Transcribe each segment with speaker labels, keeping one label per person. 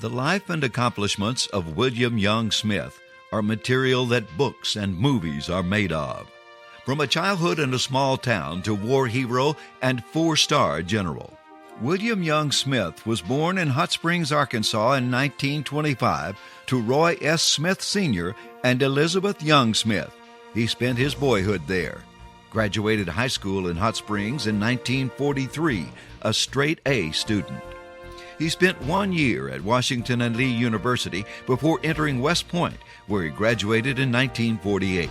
Speaker 1: The life and accomplishments of William Young Smith are material that books and movies are made of. From a childhood in a small town to war hero and four-star general, William Young Smith was born in Hot Springs, Arkansas in 1925 to Roy S. Smith Sr. and Elizabeth Young Smith. He spent his boyhood there. Graduated high school in Hot Springs in 1943, a straight-A student. He spent 1 year at Washington and Lee University before entering West Point, where he graduated in 1948.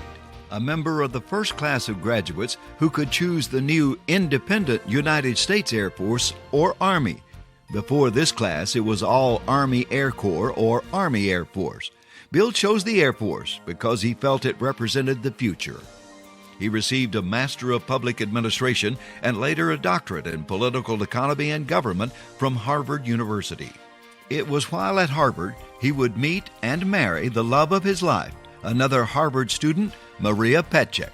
Speaker 1: A member of the first class of graduates who could choose the new independent United States Air Force, or Army. Before this class, it was all Army Air Corps or Army Air Force. Bill chose the Air Force because he felt it represented the future. He received a Master of Public Administration and later a doctorate in political economy and government from Harvard University. It was while at Harvard he would meet and marry the love of his life, another Harvard student, Maria Petchek.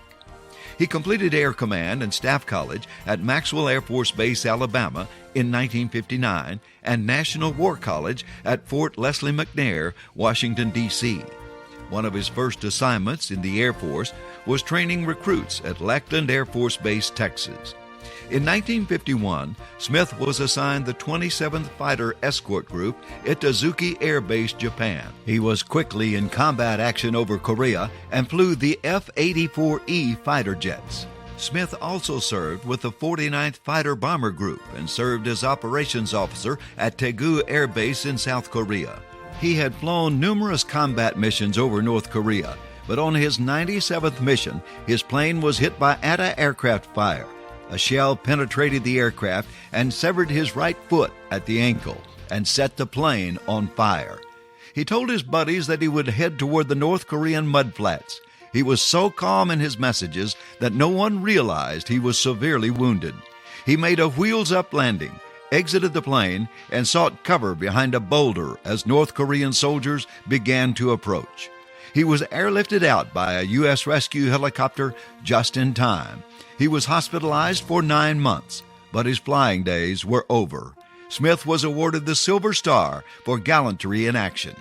Speaker 1: He completed Air Command and Staff College at Maxwell Air Force Base, Alabama in 1959 and National War College at Fort Leslie McNair, Washington, D.C. One of his first assignments in the Air Force was training recruits at Lackland Air Force Base, Texas. In 1951, Smith was assigned the 27th Fighter Escort Group at Itazuki Air Base, Japan. He was quickly in combat action over Korea and flew the F-84E fighter jets. Smith also served with the 49th Fighter Bomber Group and served as operations officer at Daegu Air Base in South Korea. He had flown numerous combat missions over North Korea, but on his 97th mission, his plane was hit by anti-aircraft fire. A shell penetrated the aircraft and severed his right foot at the ankle and set the plane on fire. He told his buddies that he would head toward the North Korean mudflats. He was so calm in his messages that no one realized he was severely wounded. He made a wheels-up landing, exited the plane, and sought cover behind a boulder as North Korean soldiers began to approach. He was airlifted out by a U.S. rescue helicopter just in time. He was hospitalized for 9 months, but his flying days were over. Smith was awarded the Silver Star for gallantry in action.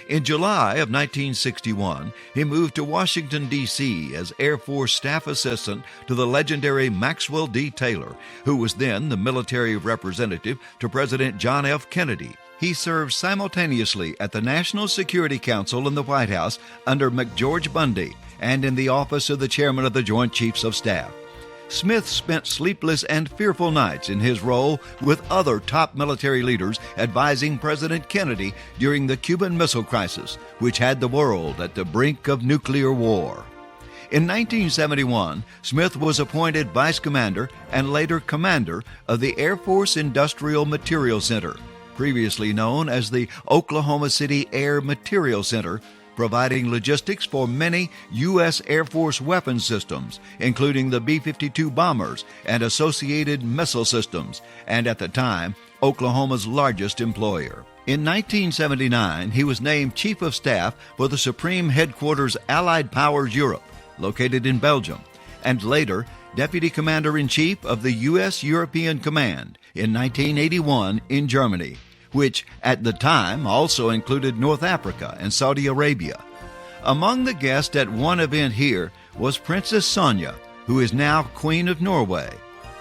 Speaker 1: In July of 1961, he moved to Washington, D.C. as Air Force Staff Assistant to the legendary Maxwell D. Taylor, who was then the military representative to President John F. Kennedy. He served simultaneously at the National Security Council in the White House under McGeorge Bundy and in the office of the Chairman of the Joint Chiefs of Staff. Smith spent sleepless and fearful nights in his role with other top military leaders advising President Kennedy during the Cuban Missile Crisis, which had the world at the brink of nuclear war. In 1971, Smith was appointed Vice Commander and later Commander of the Air Force Industrial Material Center, previously known as the Oklahoma City Air Material Center, providing logistics for many U.S. Air Force weapons systems, including the B-52 bombers and associated missile systems, and at the time, Oklahoma's largest employer. In 1979, he was named Chief of Staff for the Supreme Headquarters Allied Powers Europe, located in Belgium, and later Deputy Commander-in-Chief of the U.S. European Command in 1981 in Germany, which at the time also included North Africa and Saudi Arabia. Among the guests at one event here was Princess Sonja, who is now Queen of Norway,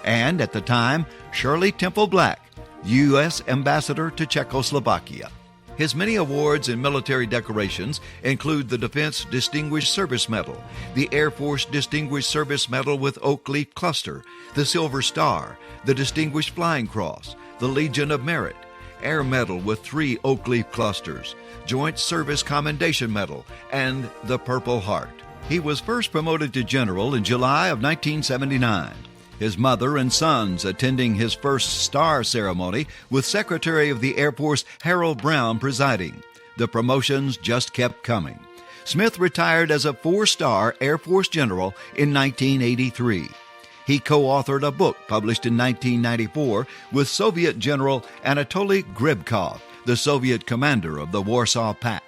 Speaker 1: and at the time, Shirley Temple Black, U.S. Ambassador to Czechoslovakia. His many awards and military decorations include the Defense Distinguished Service Medal, the Air Force Distinguished Service Medal with Oak Leaf Cluster, the Silver Star, the Distinguished Flying Cross, the Legion of Merit, Air Medal with 3 Oak Leaf Clusters, Joint Service Commendation Medal, and the Purple Heart. He was first promoted to general in July of 1979. His mother and sons attending his first star ceremony with Secretary of the Air Force Harold Brown presiding. The promotions just kept coming. Smith retired as a 4-star Air Force general in 1983. He co-authored a book published in 1994 with Soviet General Anatoly Grebkov, the Soviet commander of the Warsaw Pact.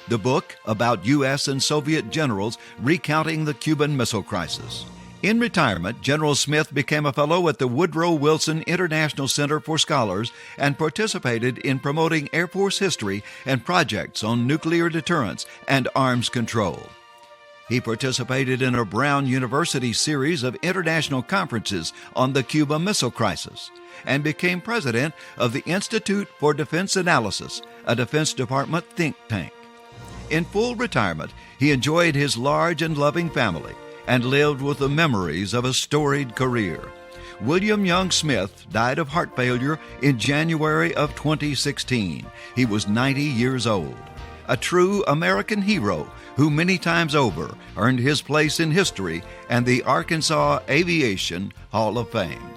Speaker 1: The book about U.S. and Soviet generals recounting the Cuban Missile Crisis. In retirement, General Smith became a fellow at the Woodrow Wilson International Center for Scholars and participated in promoting Air Force history and projects on nuclear deterrence and arms control. He participated in a Brown University series of international conferences on the Cuba Missile Crisis and became president of the Institute for Defense Analysis, a Defense Department think tank. In full retirement, he enjoyed his large and loving family and lived with the memories of a storied career. William Young Smith died of heart failure in January of 2016. He was 90 years old. A true American hero who many times over earned his place in history and the Arkansas Aviation Hall of Fame.